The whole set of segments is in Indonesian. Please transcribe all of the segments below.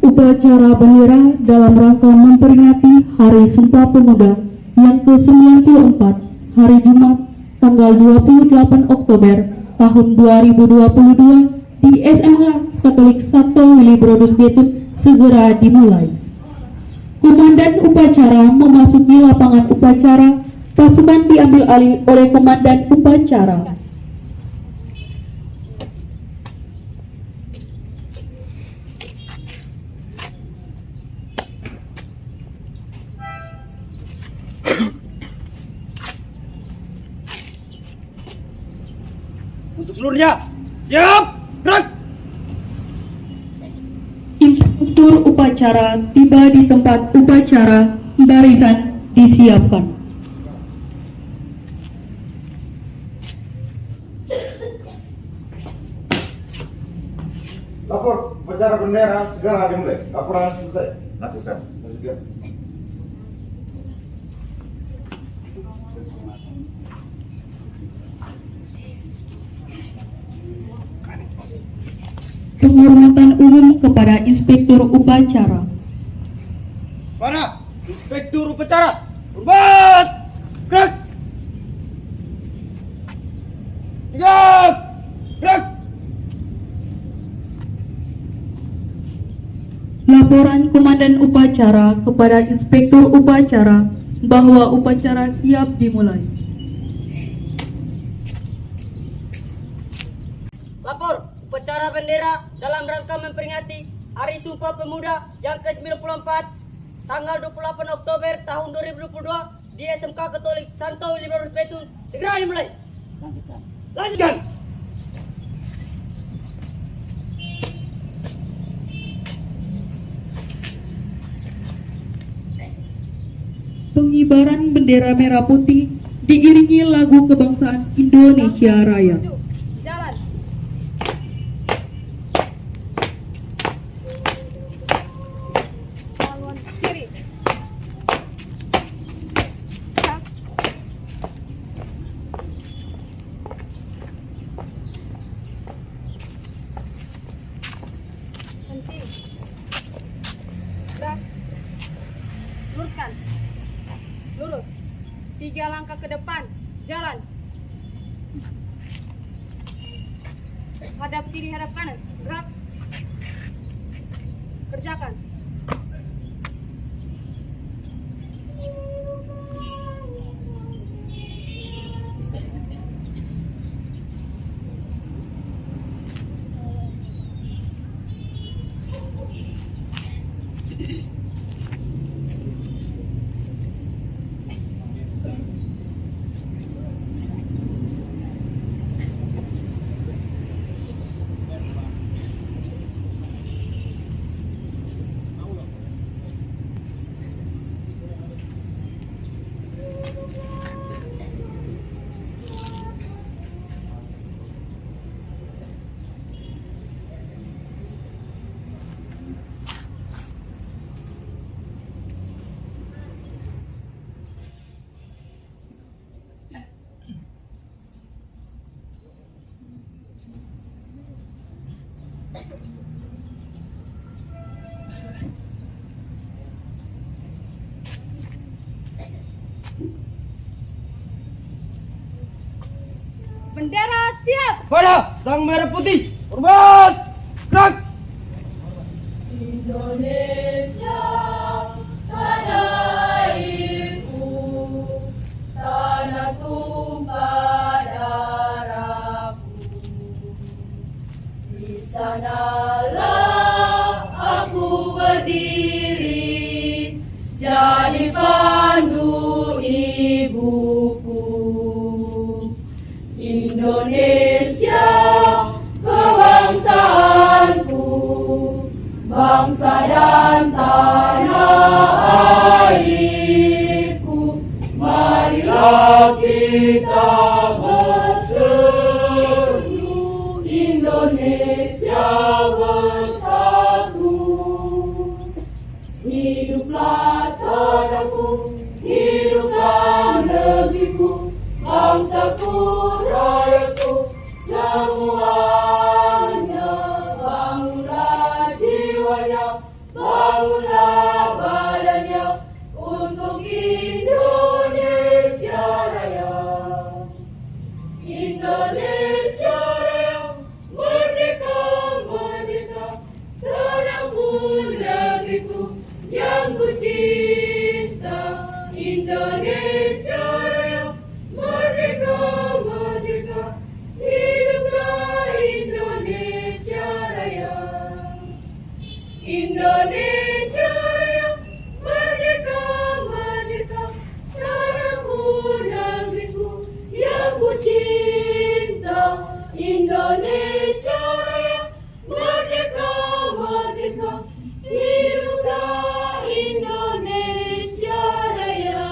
Upacara bendera dalam rangka memperingati Hari Sumpah Pemuda yang ke-94 hari Jumat tanggal 28 Oktober tahun 2022 di SMK Katolik Sabto Willy Brodus Betun segera dimulai. Komandan upacara memasuki lapangan upacara, pasukan diambil alih oleh komandan upacara. Untuk seluruhnya, siap, gerak! Instruktur upacara tiba di tempat upacara, barisan disiapkan. Lapor upacara bendera segera dimulai. Laporan selesai. Lakukan. Penghormatan umum kepada Inspektur Upacara. Para Inspektur Upacara, hormat, gerak! Tegak, gerak! Laporan Komandan Upacara kepada Inspektur Upacara bahwa upacara siap dimulai. Lapor upacara bendera dalam rangka memperingati Hari Sumpah Pemuda yang ke-94 tanggal 28 Oktober tahun 2022 di SMK Katolik Santo Willy Brodus Betun segera dimulai. Lanjutkan. Pengibaran bendera merah putih diiringi lagu kebangsaan Indonesia Raya. Jalan. Kiri. Henti. Gerak. Luruskan. Lurus. 3 langkah ke depan. Jalan. Hadap kiri, hadap kanan. Gerak. Kerjakan. Bendera siap. Pada sang merah putih, hormat, gerak! Indonesia, tanah airku, tanah tumpah darahku. Di sanalah aku berdiri, jadi pandu ibuku. Indonesia, kebangsaanku, bangsa dan tanah airku. Marilah kita berseru, Indonesia bersatu. Hiduplah tanahku, hiduplah negeriku, bangsaku, rakyatku, semuanya. Bangunlah jiwa Indonesia Raya, merdeka, merdeka, tanahku, negeriku yang ku cinta. Indonesia Raya, merdeka, merdeka, hiduplah Indonesia Raya. Indonesia Raya, merdeka, merdeka, tanahku, negeriku yang ku cinta. Indonesia Raya, merdeka, merdeka, hiduplah Indonesia Raya.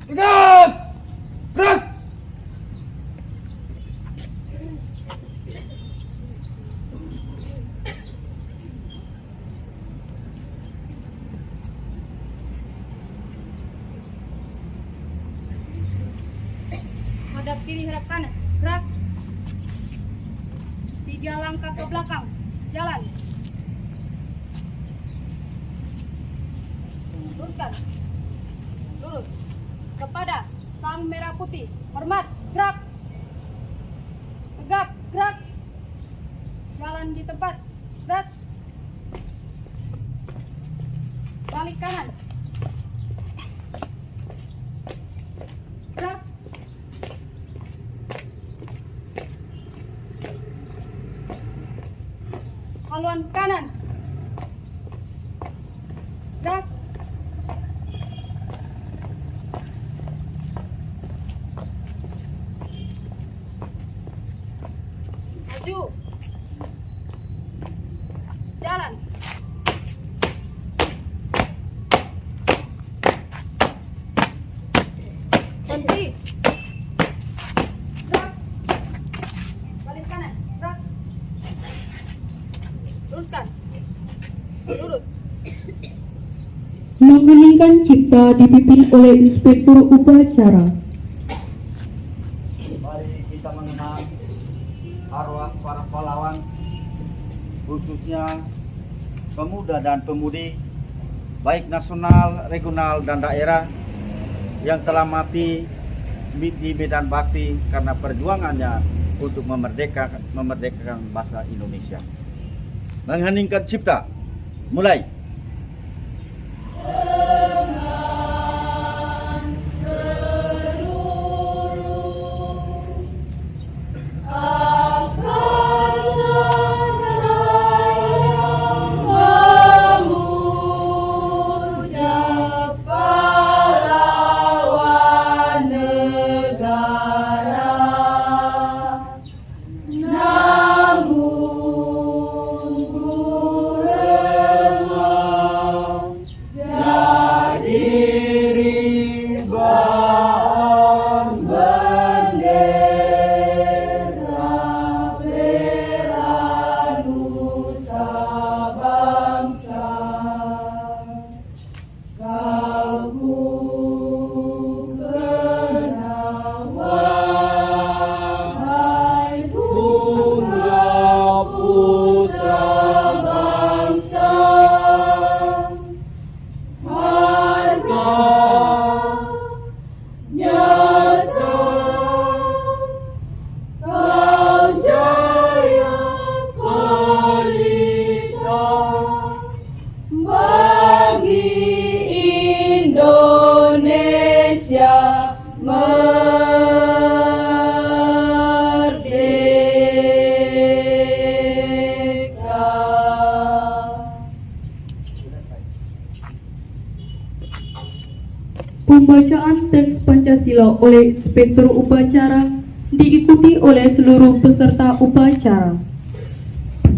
Tegak! Gerak! Hadap kiri, hadap kanan, gerak. 3 langkah ke belakang, jalan. Luruskan, lurus. Kepada sang merah putih, hormat, gerak. Tegap, gerak. Jalan di tempat, gerak. Balik kanan. Gerak. Haluan kanan. Gerak. Maju. Jalan. Berhenti. Gerak. Balik kanan. Gerak. Luruskan. Lurus. Mengheningkan cipta dipimpin oleh Inspektur Upacara. Mari kita mengenang arwah para pahlawan, khususnya pemuda dan pemudi, baik nasional, regional, dan daerah yang telah mati di medan bakti karena perjuangannya untuk memerdekakan bangsa Indonesia. Mengheningkan cipta, mulai. Pembacaan teks Pancasila oleh Inspektur Upacara diikuti oleh seluruh peserta upacara.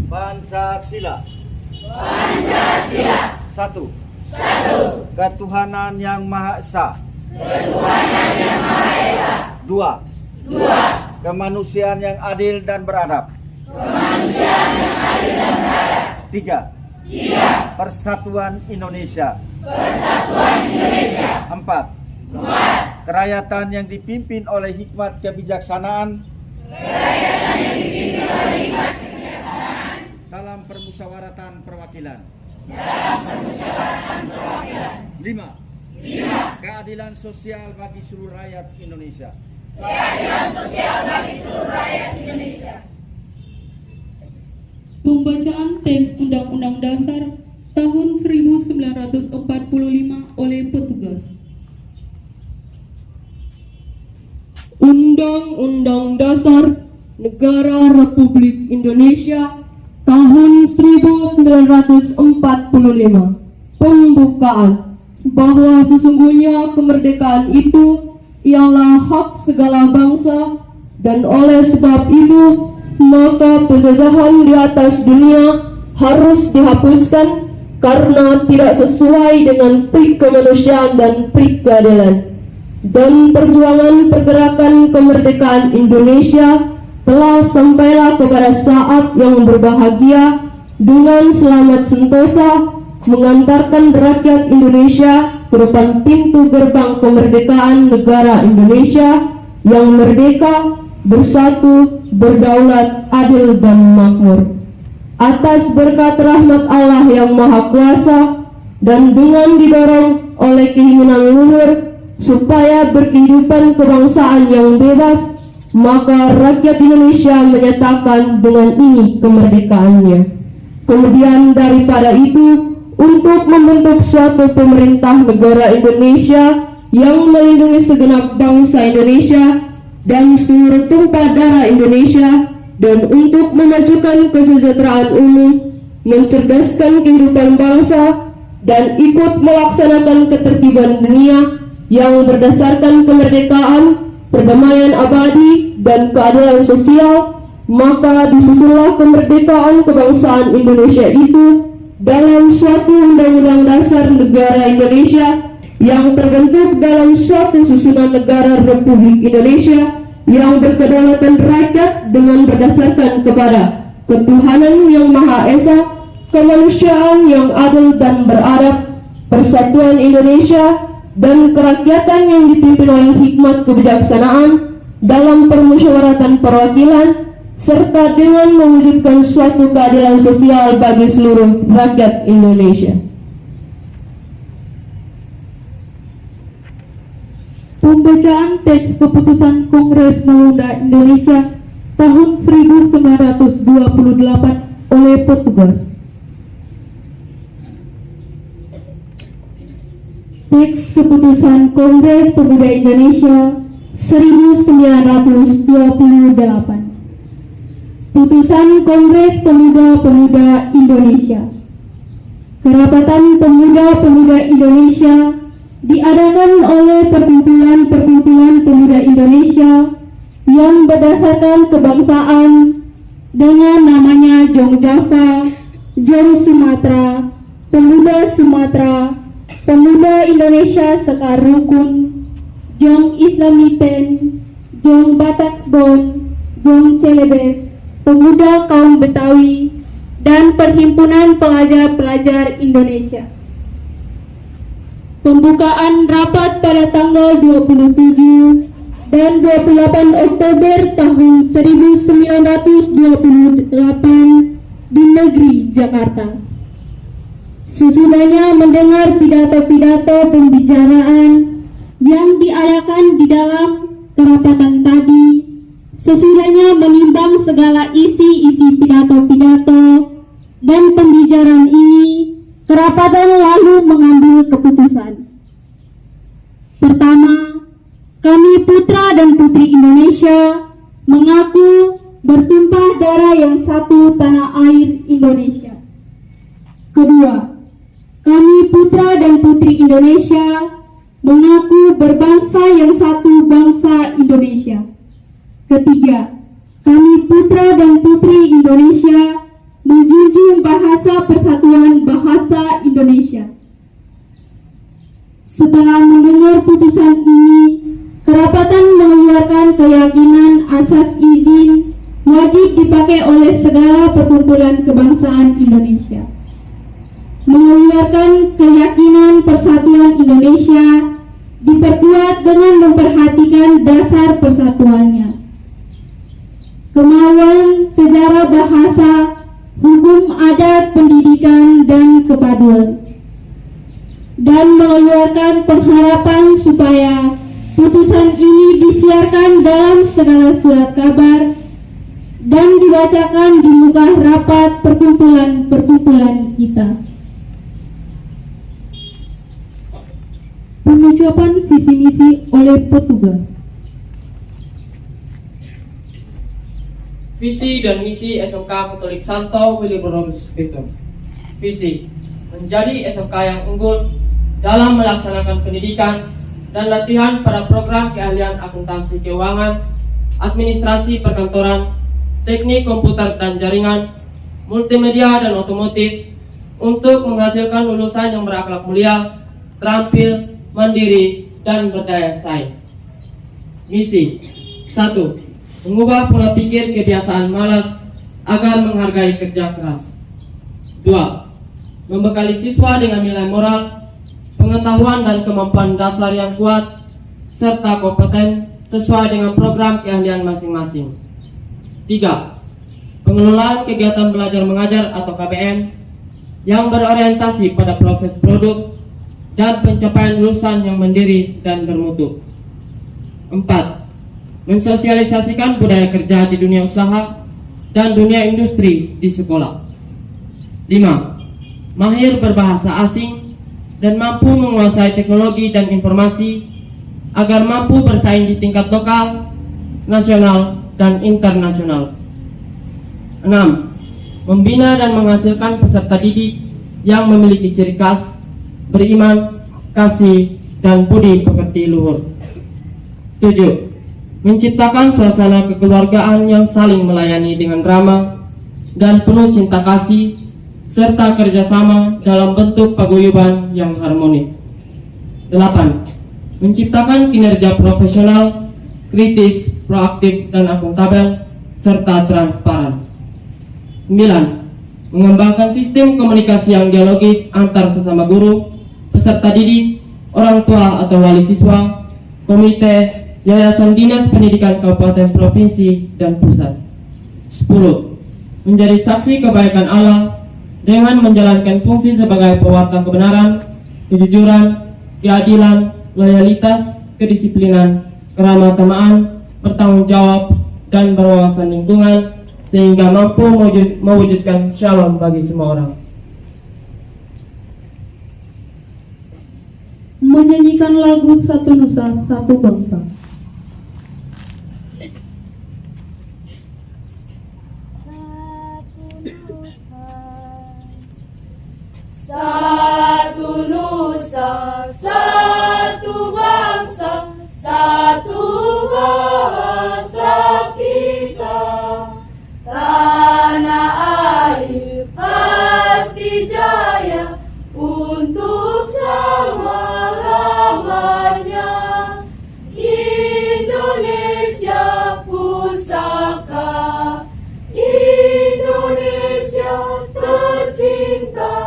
Pancasila. Pancasila. 1. Ketuhanan yang Maha Esa. Ketuhanan yang Maha Esa. 2. Kemanusiaan yang adil dan beradab. Kemanusiaan yang adil dan beradab. 3. Persatuan Indonesia. Persatuan Indonesia. 4. Kerakyatan yang dipimpin oleh hikmat kebijaksanaan. Kerakyatan yang dipimpin oleh hikmat Dalam permusyawaratan perwakilan. 5. 5. Keadilan sosial bagi seluruh rakyat Indonesia. Keadilan sosial bagi seluruh rakyat Indonesia. Pembacaan teks Undang-Undang Dasar tahun 1945 oleh petugas. Undang-Undang Dasar Negara Republik Indonesia tahun 1945. Pembukaan bahwa sesungguhnya kemerdekaan itu ialah hak segala bangsa, dan oleh sebab itu maka penjajahan di atas dunia harus dihapuskan karena tidak sesuai dengan prik kemanusiaan dan prik keadilan. Dan perjuangan pergerakan kemerdekaan Indonesia telah sampailah kepada saat yang berbahagia dengan selamat sentosa mengantarkan rakyat Indonesia ke depan pintu gerbang kemerdekaan negara Indonesia yang merdeka, bersatu, berdaulat, adil, dan makmur. Atas berkat rahmat Allah yang Maha Kuasa dan dengan didorong oleh keinginan luhur supaya berkehidupan kebangsaan yang bebas, maka rakyat Indonesia menyatakan dengan ini kemerdekaannya. Kemudian daripada itu, untuk membentuk suatu pemerintah negara Indonesia yang melindungi segenap bangsa Indonesia dan seluruh tumpah darah Indonesia, dan untuk memajukan kesejahteraan umum, mencerdaskan kehidupan bangsa, dan ikut melaksanakan ketertiban dunia yang berdasarkan kemerdekaan, perdamaian abadi, dan keadilan sosial, maka disusunlah kemerdekaan kebangsaan Indonesia itu dalam suatu Undang-Undang Dasar Negara Indonesia yang terbentuk dalam suatu susunan negara Republik Indonesia yang berkedaulatan rakyat dengan berdasarkan kepada ketuhanan yang Maha Esa, kemanusiaan yang adil dan beradab, persatuan Indonesia, dan kerakyatan yang dipimpin oleh hikmat kebijaksanaan dalam permusyawaratan perwakilan, serta dengan mewujudkan suatu keadilan sosial bagi seluruh rakyat Indonesia. Pembacaan teks keputusan Kongres Pemuda Indonesia tahun 1928 oleh petugas. Teks keputusan Kongres Pemuda Indonesia 1928. Putusan Kongres Pemuda-Pemuda Indonesia. Kerapatan Pemuda-Pemuda Indonesia diadakan oleh perkumpulan-perkumpulan pemuda Indonesia yang berdasarkan kebangsaan dengan namanya Jong Java, Jong Sumatera, Pemuda Sumatera, Pemuda Indonesia Sekar Rukun, Jong Islamiten, Jong Bataksbon, Jong Celebes, Pemuda Kaum Betawi, dan Perhimpunan Pelajar-Pelajar Indonesia. Pembukaan rapat pada tanggal 27 dan 28 Oktober tahun 1928 di negeri Jakarta. Sesudahnya mendengar pidato-pidato pembicaraan yang diadakan di dalam kerapatan tadi, sesudahnya menimbang segala isi-isi pidato-pidato dan pembicaraan ini, kerapatan lalu mengambil keputusan. Pertama, kami putra dan putri Indonesia mengaku bertumpah darah yang satu tanah air Indonesia. Kedua, kami putra dan putri Indonesia mengaku berbangsa yang satu bangsa Indonesia. Ketiga, kami putra dan putri Indonesia menjunjung bahasa persatuan bahasa Indonesia. Setelah mendengar putusan ini, kerapatan mengeluarkan keyakinan asas izin wajib dipakai oleh segala perkumpulan kebangsaan Indonesia. Mengeluarkan keyakinan persatuan Indonesia diperkuat dengan memperhatikan dasar persatuannya. Kemauan sejarah bahasa, hukum adat, pendidikan, dan kepaduan. dan mengeluarkan pengharapan supaya putusan ini disiarkan dalam segala surat kabar dan dibacakan di muka rapat perkumpulan kita. Pengucapan visi misi oleh petugas. Visi dan misi SMK Katolik Santo Willibrordus Betung. Visi: menjadi SMK yang unggul dalam melaksanakan pendidikan dan latihan pada program keahlian akuntansi keuangan, administrasi perkantoran, teknik komputer dan jaringan, multimedia dan otomotif untuk menghasilkan lulusan yang berakhlak mulia, terampil, mandiri, dan berdaya saing. Misi: 1. Mengubah pola pikir kebiasaan malas agar menghargai kerja keras. 2. Membekali siswa dengan nilai moral, pengetahuan dan kemampuan dasar yang kuat, serta kompeten sesuai dengan program keahlian masing-masing. 3. Pengelolaan kegiatan belajar mengajar atau KBM yang berorientasi pada proses produk dan pencapaian lulusan yang mandiri dan bermutu. 4. Mensosialisasikan budaya kerja di dunia usaha dan dunia industri di sekolah. 5. Mahir berbahasa asing dan mampu menguasai teknologi dan informasi agar mampu bersaing di tingkat lokal, nasional, dan internasional. 6. Membina dan menghasilkan peserta didik yang memiliki ciri khas, beriman, kasih, dan budi pekerti luhur. 7. Menciptakan suasana kekeluargaan yang saling melayani dengan ramah dan penuh cinta kasih, serta kerjasama dalam bentuk paguyuban yang harmonis. 8. Menciptakan kinerja profesional, kritis, proaktif, dan akuntabel, serta transparan. 9. Mengembangkan sistem komunikasi yang dialogis antar sesama guru, peserta didik, orang tua atau wali siswa, komite, Yayasan Dinas Pendidikan Kabupaten Provinsi dan Pusat. 10. Menjadi saksi kebaikan Allah dengan menjalankan fungsi sebagai pewarta kebenaran, kejujuran, keadilan, loyalitas, kedisiplinan, keramah-tamahan, bertanggung jawab, dan berwawasan lingkungan sehingga mampu mewujudkan shalom bagi semua orang. Menyanyikan lagu Satu Nusa Satu Bangsa. Satu nusa, satu bangsa, satu bahasa kita. Tanah air pasti jaya untuk selama-lamanya. Indonesia pusaka, Indonesia tercinta.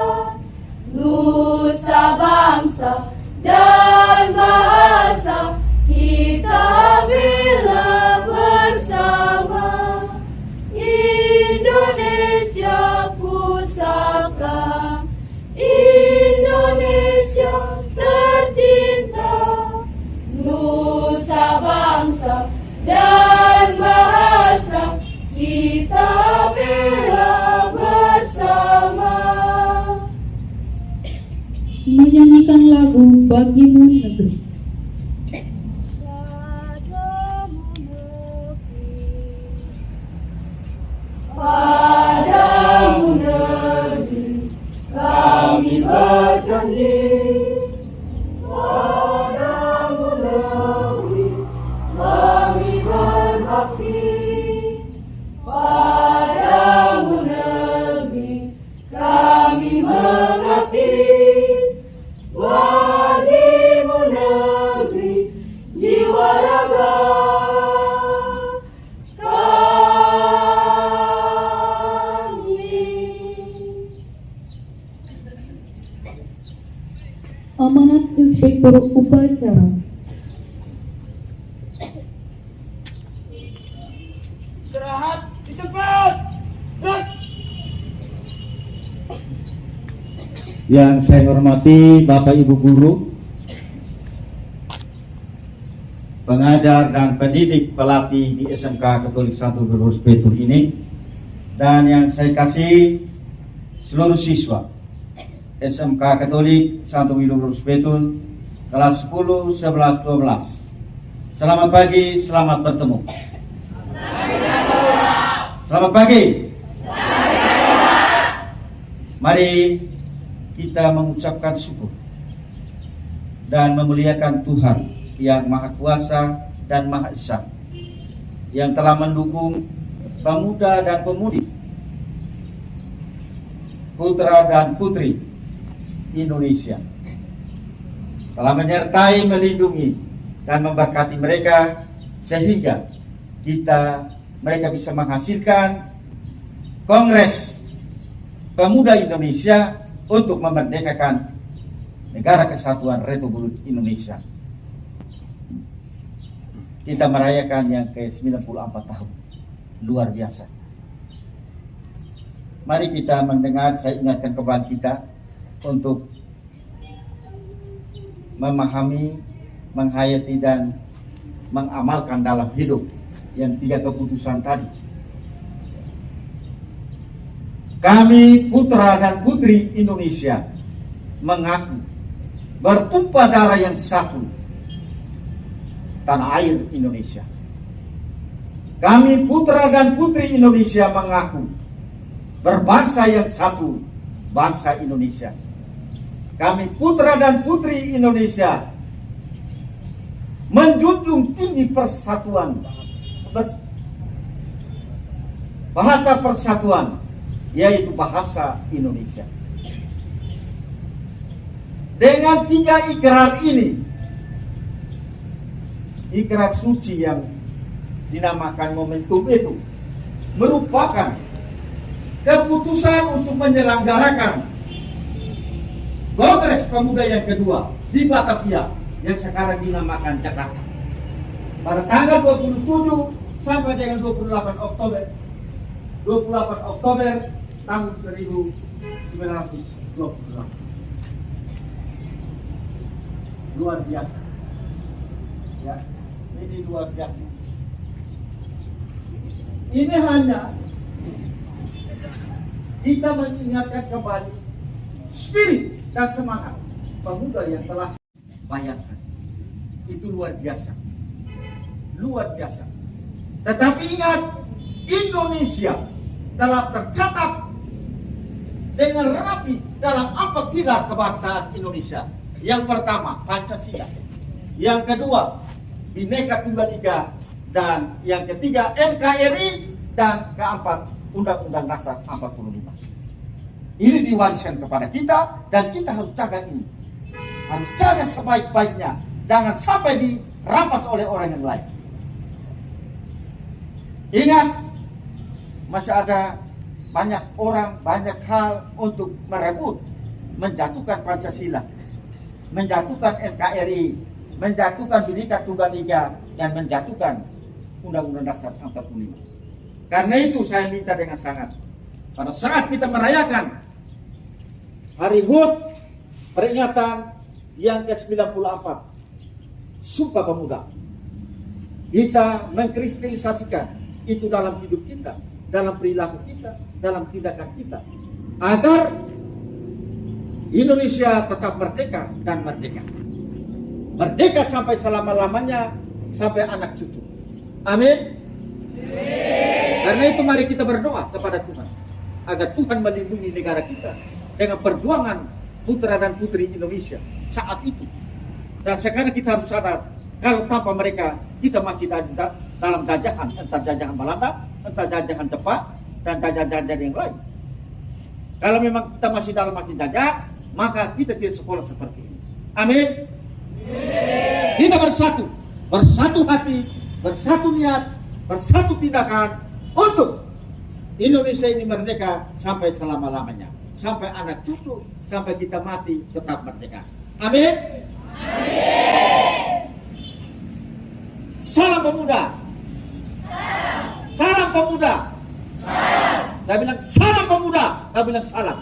Nusa bangsa dan bahasa kita bela bersama. Indonesia pusaka, Indonesia tercinta. Nusa bangsa dan bahasa kita bela bersama. Menyanyikan lagu Bagimu Negeri. Padamu negeri kami berjanji. Padamu negeri kami berbakti. Padamu negeri kami mengabdi. Bagimu negeri jiwa raga kami. Amanat Inspektur Upacara. Istirahat di tempat. Gerak. Yang saya hormati Bapak Ibu guru, pengajar dan pendidik pelatih di SMK Katolik Santo Willibrordus Petrus ini, dan yang saya kasih seluruh siswa SMK Katolik Santo Willibrordus Petrus kelas 10, 11, 12. Selamat pagi, selamat bertemu. Selamat pagi. Mari kita mengucapkan syukur dan memuliakan Tuhan yang Maha Kuasa dan Maha Esa, yang telah mendukung pemuda dan pemudi, putra dan putri Indonesia, telah menyertai, melindungi, dan memberkati mereka sehingga mereka bisa menghasilkan Kongres Pemuda Indonesia untuk memerdekakan Negara Kesatuan Republik Indonesia. Kita merayakan yang ke-94 tahun. Luar biasa. Mari kita mendengar, saya ingatkan kepada kita untuk memahami, menghayati dan mengamalkan dalam hidup yang 3 keputusan tadi. Kami putra dan putri Indonesia mengaku bertumpah darah yang satu, tanah air Indonesia. Kami putra dan putri Indonesia mengaku berbangsa yang satu, bangsa Indonesia. Kami putra dan putri Indonesia menjunjung tinggi persatuan, bahasa persatuan, yaitu bahasa Indonesia. Dengan 3 ikrar ini, ikrar suci yang dinamakan momentum itu merupakan keputusan untuk menyelenggarakan Kongres Pemuda yang kedua di Batavia yang sekarang dinamakan Jakarta pada tanggal 27 sampai dengan 28 Oktober tahun 1928. Luar biasa. Ya, ini luar biasa. Ini hanya kita mengingatkan kembali spirit dan semangat pemuda yang telah bayangkan. Itu luar biasa. Luar biasa. Tetapi ingat, Indonesia telah tercatat dengan rapi dalam 4 pilar kebangsaan Indonesia. Yang pertama, Pancasila. Yang kedua, Bhinneka Tunggal Ika. Dan yang ketiga, NKRI. Dan keempat, Undang-Undang Dasar 45. Ini diwariskan kepada kita dan kita harus jaga ini. Harus jaga sebaik-baiknya. Jangan sampai dirampas oleh orang yang lain. Ingat, masih ada banyak orang, banyak hal untuk merebut, menjatuhkan Pancasila, menjatuhkan NKRI, menjatuhkan Bhinneka Tunggal Ika, dan menjatuhkan Undang-Undang Dasar 45. Karena itu saya minta dengan sangat, pada saat kita merayakan Hari HUT peringatan yang ke-94 Sumpah Pemuda, kita mengkristalisasikan itu dalam hidup kita, dalam perilaku kita, dalam tindakan kita, agar Indonesia tetap merdeka dan merdeka. Merdeka sampai selama-lamanya, sampai anak cucu. Amin. Karena itu mari kita berdoa kepada Tuhan, agar Tuhan melindungi negara kita dengan perjuangan putra dan putri Indonesia saat itu. Dan sekarang kita harus sadar, kalau tanpa mereka, kita masih dalam jajahan, entah jajahan Belanda, entah jajahan Jepang, dan jajahan-jajahan yang lain. Kalau memang kita masih dalam jajahan, maka kita tidak sekolah seperti ini. Amin. Kita bersatu hati, bersatu niat, bersatu tindakan untuk Indonesia ini merdeka sampai selama-lamanya, sampai anak cucu, sampai kita mati tetap merdeka. Amin. Salam pemuda. Salam pemuda. Saya bilang salam pemuda. Saya bilang salam.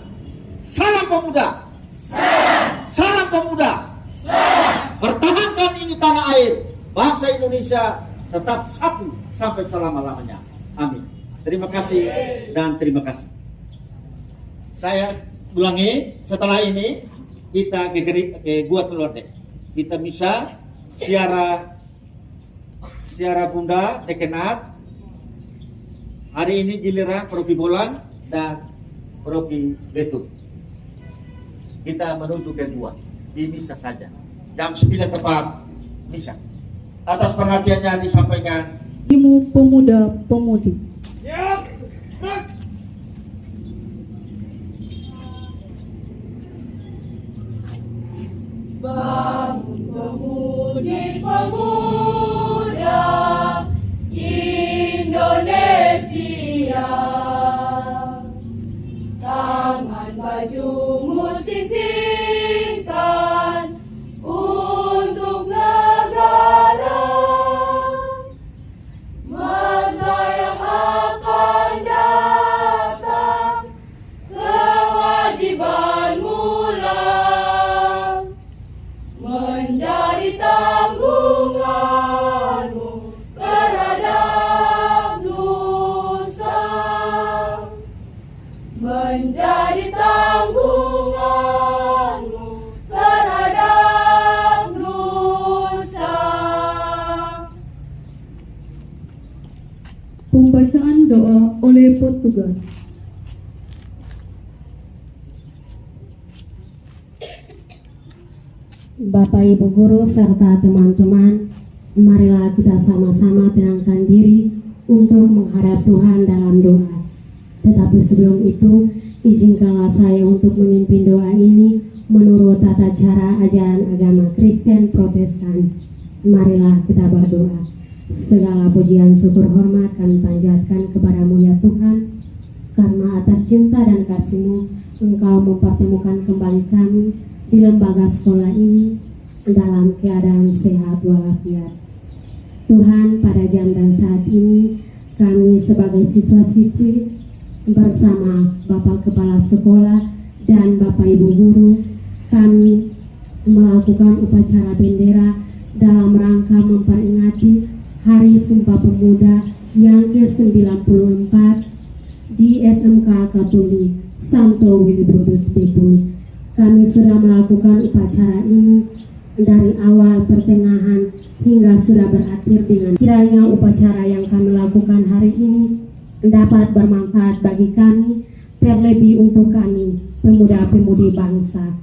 Salam pemuda. Salam pemuda. Pertahankan ini tanah air. Bangsa Indonesia tetap satu sampai selama-lamanya. Amin. Terima kasih dan terima kasih. Saya ulangi, setelah ini kita ke Gua Telorde. Kita bisa siara bunda dekenat. Hari ini giliran Proki Bolan dan Proki Betul. Kita menuju ke Gua. Di misa saja. Jam 9 tepat misa. Atas perhatiannya disampaikan Ibu Pemuda Pemudi. Siap. Gerak. Bangun pemuda Indonesia, tangan bajumu sisingkan untuk negara. Masa yang akan datang, kewajibanmu lah menjadi tanggunganmu terhadap nusa, menjadi tanggunganmu terhadap nusa. Pembacaan doa oleh petugas. Bapak Ibu Guru serta teman-teman, marilah kita sama-sama tenangkan diri untuk menghadap Tuhan dalam doa. Tetapi sebelum itu, izinkanlah saya untuk memimpin doa ini menurut tata cara ajaran agama Kristen Protestan. Marilah kita berdoa. Segala pujian syukur hormat kami panjatkan kepadamu ya Tuhan, karena atas cinta dan kasih-Mu Engkau mempertemukan kembali kami di lembaga sekolah ini dalam keadaan sehat walafiat. Tuhan, pada jam dan saat ini kami sebagai siswa-siswi bersama Bapak Kepala Sekolah dan Bapak Ibu Guru, kami melakukan upacara bendera dalam rangka memperingati Hari Sumpah Pemuda yang ke-94 di SMK Katolik Santo Willibrordus Betul. Kami sudah melakukan upacara ini dari awal, pertengahan, hingga sudah berakhir dengan kiranya upacara yang kami lakukan hari ini dapat bermanfaat bagi kami, terlebih untuk kami, pemuda-pemudi bangsa.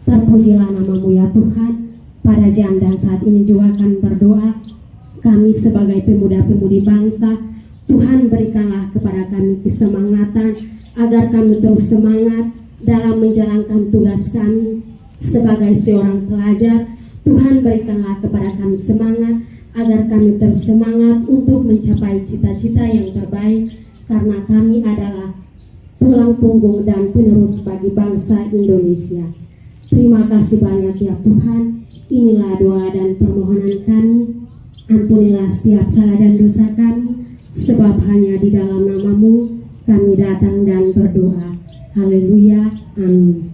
Terpujilah nama-Mu ya Tuhan. Pada jam dan saat ini juga kami berdoa, kami sebagai pemuda-pemudi bangsa, Tuhan berikanlah kepada kami kesemangatan agar kami terus semangat dalam menjalankan tugas kami sebagai seorang pelajar. Tuhan berikanlah kepada kami semangat agar kami terus semangat untuk mencapai cita-cita yang terbaik, karena kami adalah tulang punggung dan penerus bagi bangsa Indonesia. Terima kasih banyak ya Tuhan. Inilah doa dan permohonan kami. Ampunilah setiap salah dan dosa kami, sebab hanya di dalam nama-Mu kami datang dan berdoa. Haleluya, amin.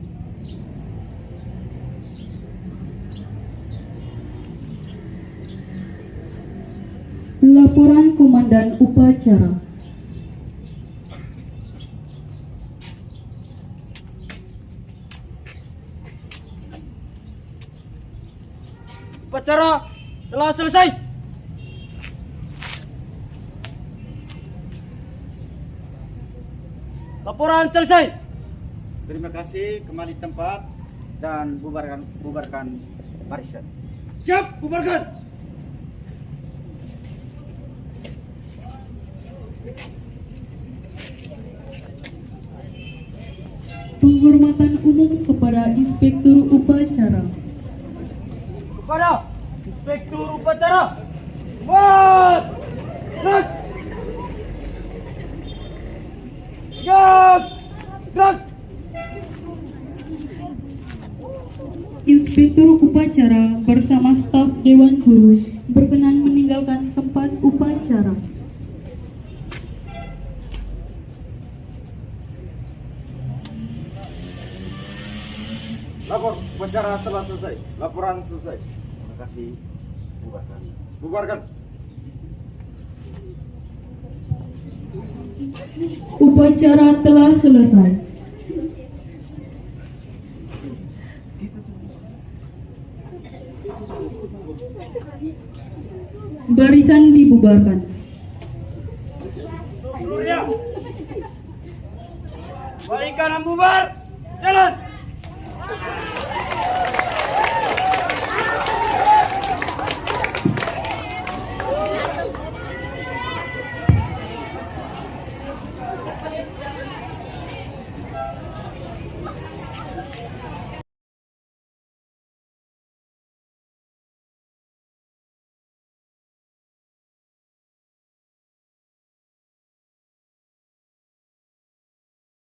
Laporan Komandan Upacara. Upacara telah selesai. Laporan selesai. Terima kasih, kembali tempat dan bubarkan barisan. Siap, bubarkan. Penghormatan umum kepada Inspektur Upacara. Kepada Inspektur Upacara. Buat. Gerak. Gerak. Gerak. Inspektur Upacara bersama staf Dewan Guru berkenan meninggalkan tempat upacara. Lapor upacara telah selesai. Laporan selesai. Terima kasih. Bubarkan. Bubarkan. Upacara telah selesai. Barisan dibubarkan. Seluruhnya. Balik kanan bubar. Jalan.